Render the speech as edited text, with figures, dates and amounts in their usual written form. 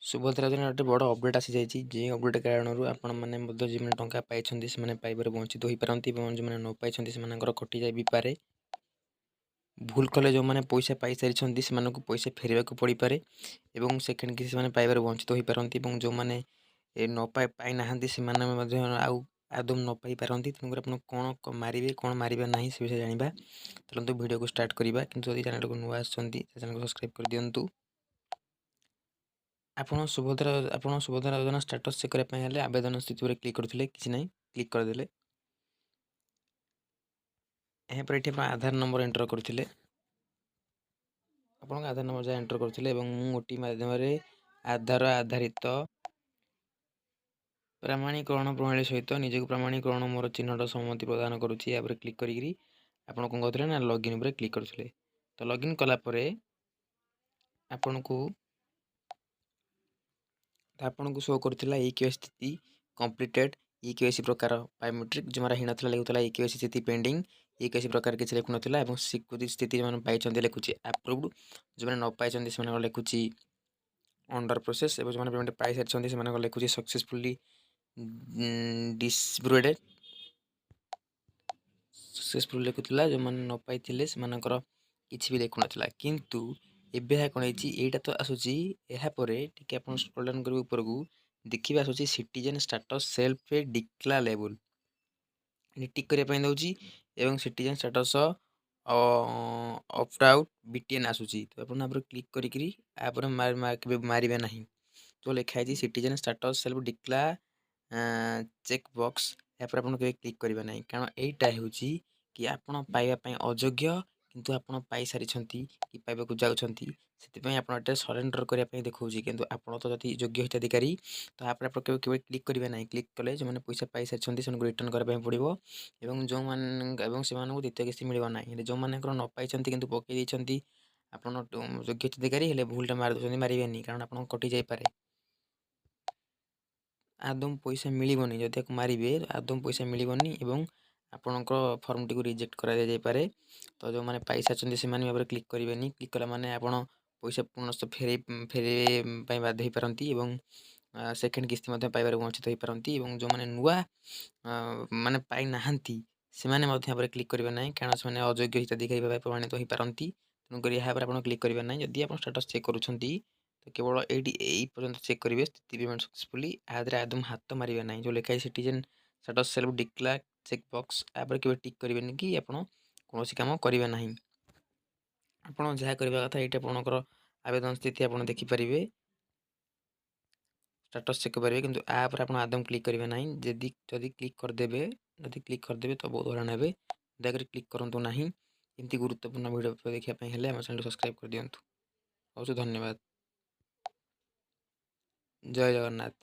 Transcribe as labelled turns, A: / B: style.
A: ସୁଭଦ୍ରା ଯୋଜନା ଗୋଟେ ବଡ଼ ଅପଡେଟ୍ ଆସିଯାଇଛି। ଯେଉଁ ଅପଡେଟ୍ କାରଣରୁ ଆପଣମାନେ ମଧ୍ୟ ଯେଉଁମାନେ ଟଙ୍କା ପାଇଛନ୍ତି ସେମାନେ ପାଇବାରୁ ବଞ୍ଚିତ ହୋଇପାରନ୍ତି ଏବଂ ଯେଉଁମାନେ ନ ପାଇଛନ୍ତି ସେମାନଙ୍କର କଟିଯାଇ ବି ପାରେ। ଭୁଲ କଲେ ଯେଉଁମାନେ ପଇସା ପାଇସାରିଛନ୍ତି ସେମାନଙ୍କୁ ପଇସା ଫେରିବାକୁ ପଡ଼ିପାରେ ଏବଂ ସେକେଣ୍ଡ କିଛି ସେମାନେ ପାଇବାରୁ ବଞ୍ଚିତ ହୋଇପାରନ୍ତି ଏବଂ ଯେଉଁମାନେ ନ ପାଇନାହାନ୍ତି ସେମାନେ ମଧ୍ୟ ଆଉ ଆଦୌ ନ ପାଇପାରନ୍ତି। ତେଣୁକରି ଆପଣ କ'ଣ ମାରିବେ କ'ଣ ମାରିବେ ନାହିଁ ସେ ବିଷୟରେ ଜାଣିବା। ଚାଲନ୍ତୁ ଭିଡ଼ିଓକୁ ଷ୍ଟାର୍ଟ କରିବା। କିନ୍ତୁ ଯଦି ଚ୍ୟାନେଲକୁ ନୂଆ ଆସିଛନ୍ତି ଚ୍ୟାନେଲକୁ ସବସ୍କ୍ରାଇବ୍ କରିଦିଅନ୍ତୁ। ଆପଣ ସୁଭଦ୍ରା ଯୋଜନା ଷ୍ଟାଟସ୍ ଚେକ୍ କରିବା ପାଇଁ ହେଲେ ଆବେଦନ ସ୍ଥିତି ଉପରେ କ୍ଲିକ୍ କରୁଥିଲେ, କିଛି ନାହିଁ କ୍ଲିକ୍ କରିଦେଲେ। ଏହାପରେ ଏଠି ଆପଣ ଆଧାର ନମ୍ବର ଏଣ୍ଟର କରୁଥିଲେ, ଆପଣଙ୍କ ଆଧାର ନମ୍ବର ଯାହା ଏଣ୍ଟର କରୁଥିଲେ ଏବଂ ମୁଁ OTP ମାଧ୍ୟମରେ ଆଧାର ଆଧାରିତ ପ୍ରମାଣୀକରଣ ପ୍ରଣାଳୀ ସହିତ ନିଜକୁ ପ୍ରମାଣୀକରଣ ମୋର ଚିହ୍ନଟ ସମ୍ମତି ପ୍ରଦାନ କରୁଛି। ଏହାପରେ କ୍ଲିକ୍ କରିକିରି ଆପଣ କ'ଣ କରୁଥିଲେ ନା ଲଗ୍ଇନ୍ ଉପରେ କ୍ଲିକ୍ କରୁଥିଲେ। ତ ଲଗ୍ଇନ୍ କଲା ପରେ ଆପଣଙ୍କୁ ଶୋ କରୁଥିଲା EKYC ସ୍ଥିତି କମ୍ପ୍ଲିଟେଡ୍। EKYC ପ୍ରକାର ବାୟୋମେଟ୍ରିକ୍ ଯେଉଁମାନେ ହେଇନଥିଲା ଲେଖୁଥିଲା EKYC ସ୍ଥିତି ପେଣ୍ଡିଂ। EKYC ପ୍ରକାର କିଛି ଲେଖୁନଥିଲା ଏବଂ ସ୍ୱୀକୃତି ସ୍ଥିତି ଯେଉଁମାନେ ପାଇଛନ୍ତି ଲେଖୁଛି ଆପ୍ରୁଭ୍ଡ। ଯେଉଁମାନେ ନ ପାଇଛନ୍ତି ସେମାନଙ୍କର ଲେଖୁଛି ଅଣ୍ଡର ପ୍ରୋସେସ୍ ଏବଂ ଯେଉଁମାନେ ପେମେଣ୍ଟ ପାଇସାରିଛନ୍ତି ସେମାନଙ୍କର ଲେଖୁଛି ସକ୍ସେସଫୁଲି ଡିସବ୍ୟୁଟେଡ୍। ସକ୍ସେସଫୁଲ୍ ଲେଖୁଥିଲା, ଯେଉଁମାନେ ନ ପାଇଥିଲେ ସେମାନଙ୍କର କିଛି ବି ଲେଖୁନଥିଲା। କିନ୍ତୁ ଏବେ ଏହା କ'ଣ ହେଇଛି, ଏଇଟା ତ ଆସୁଛି ଏହାପରେ ଟିକେ ଆପଣ ସ୍କ୍ରୋଲ୍ ଡାଉନ୍ କରିବେ ଉପରକୁ ଦେଖିବେ ଆସୁଛି ସିଟିଜେନ୍ ଷ୍ଟାଟସ୍ ସେଲ୍ଫ ଡିକ୍ଲାରେବୁଲ୍। ଟିକ୍ କରିବା ପାଇଁ ଦେଉଛି ଏବଂ citizen status opt out BTN ଆସୁଛି। ତ ଆପଣ ତାପରେ କ୍ଲିକ୍ କରିକିରି ଆପରେ କେବେ ମାରିବେ ନାହିଁ। ତ ଲେଖା ହେଇଛି citizen status self check box, ଏହାପରେ ଆପଣ କେବେ କ୍ଲିକ୍ କରିବେ ନାହିଁ, କାରଣ ଏଇଟା ହେଉଛି କି ଆପଣ ପାଇବା ପାଇଁ ଅଯୋଗ୍ୟ କିନ୍ତୁ ଆପଣ ପାଇସାରିଛନ୍ତି କି ପାଇବାକୁ ଯାଉଛନ୍ତି। ସେଥିପାଇଁ ଆପଣ ଏଟା ସରେଣ୍ଡର କରିବା ପାଇଁ ଦେଖାଉଛି, କିନ୍ତୁ ଆପଣ ତ ଯଦି ଯୋଗ୍ୟ ହିତାଧିକାରୀ ତାପରେ ଆପଣ କେବେ କ୍ଲିକ୍ କରିବେ ନାହିଁ। କ୍ଲିକ୍ କଲେ ଯେଉଁମାନେ ପଇସା ପାଇସାରିଛନ୍ତି ସେମାନଙ୍କୁ ରିଟର୍ଣ୍ଣ କରିବା ପାଇଁ ପଡ଼ିବ ଏବଂ ସେମାନଙ୍କୁ ଦ୍ୱିତୀୟ କିସ୍ତି ମିଳିବ ନାହିଁ। ହେଲେ ଯେଉଁମାନଙ୍କର ନ ପାଇଛନ୍ତି କିନ୍ତୁ ପକାଇ ଦେଇଛନ୍ତି ଆପଣ ଯୋଗ୍ୟ ହିତାଧିକାରୀ ହେଲେ ଭୁଲଟା ମାରି ଦେଉଛନ୍ତି, ମାରିବେନି କାରଣ ଆପଣଙ୍କ କଟିଯାଇପାରେ। ଆଦୌ ପଇସା ମିଳିବନି, ଯଦି ତାକୁ ମାରିବେ ଆଦୌ ପଇସା ମିଳିବନି ଏବଂ ଆପଣଙ୍କ ଫର୍ମଟିକୁ ରିଜେକ୍ଟ କରାଯାଇପାରେ। ତ ଯେଉଁମାନେ ପାଇସାରିଛନ୍ତି ସେମାନେ ଭାବରେ କ୍ଲିକ୍ କରିବେନି। କ୍ଲିକ୍ କଲା ମାନେ ଆପଣ ପଇସା ପୁନଃ ଫେରାଇବା ପାଇଁ ବାଧ୍ୟ ହୋଇପାରନ୍ତି ଏବଂ ସେକେଣ୍ଡ କିସ୍ତି ମଧ୍ୟ ପାଇବାରୁ ବଞ୍ଚିତ ହୋଇପାରନ୍ତି। ଏବଂ ଯେଉଁମାନେ ନୂଆ ମାନେ ପାଇନାହାନ୍ତି ସେମାନେ ମଧ୍ୟ ଭାବରେ କ୍ଲିକ୍ କରିବେ ନାହିଁ, କାରଣ ସେମାନେ ଅଯୋଗ୍ୟ ହିତାଧିକାରୀ ଭାବେ ପ୍ରମାଣିତ ହୋଇପାରନ୍ତି। ତେଣୁକରି ଏହା ଉପରେ ଆପଣ କ୍ଲିକ୍ କରିବେ ନାହିଁ। ଯଦି ଆପଣ ଷ୍ଟାଟସ୍ ଚେକ୍ କରୁଛନ୍ତି ତ କେବଳ ଏଇ ପର୍ଯ୍ୟନ୍ତ ଚେକ୍ କରିବେ ସ୍ଥିତି ପେମେଣ୍ଟ ସକ୍ସେସଫୁଲି। ଆଦେହରେ ଆଦୌ ହାତ ମାରିବେ ନାହିଁ। ଯେଉଁ ଲେଖା ହେଇଛି citizen status self declare check box, ଆପରେ କେବେ ଟିକ୍ କରିବେନି କି ଆପଣ କୌଣସି କାମ କରିବେ ନାହିଁ। ଆପଣ ଯାହା କରିବା କଥା ଏଇଟା ଆପଣଙ୍କର ଆବେଦନ ସ୍ଥିତି ଆପଣ ଦେଖିପାରିବେ, ଷ୍ଟାଟସ୍ ଚେକ୍ କରିପାରିବେ, କିନ୍ତୁ ଆପରେ ଆପଣ ଆଦୌ କ୍ଲିକ୍ କରିବେ ନାହିଁ। ଯଦି କ୍ଲିକ୍ କରିଦେବେ ତ ବହୁତ ହଇରାଣ ହେବେ। ଦୟାକରି କ୍ଲିକ୍ କରନ୍ତୁ ନାହିଁ। ଏମିତି ଗୁରୁତ୍ୱପୂର୍ଣ୍ଣ ଭିଡ଼ିଓ ଦେଖିବା ପାଇଁ ହେଲେ ଆମ ଚ୍ୟାନେଲକୁ ସବସ୍କ୍ରାଇବ୍ କରିଦିଅନ୍ତୁ। ବହୁତ ଧନ୍ୟବାଦ। ଜୟ ଜଗନ୍ନାଥ।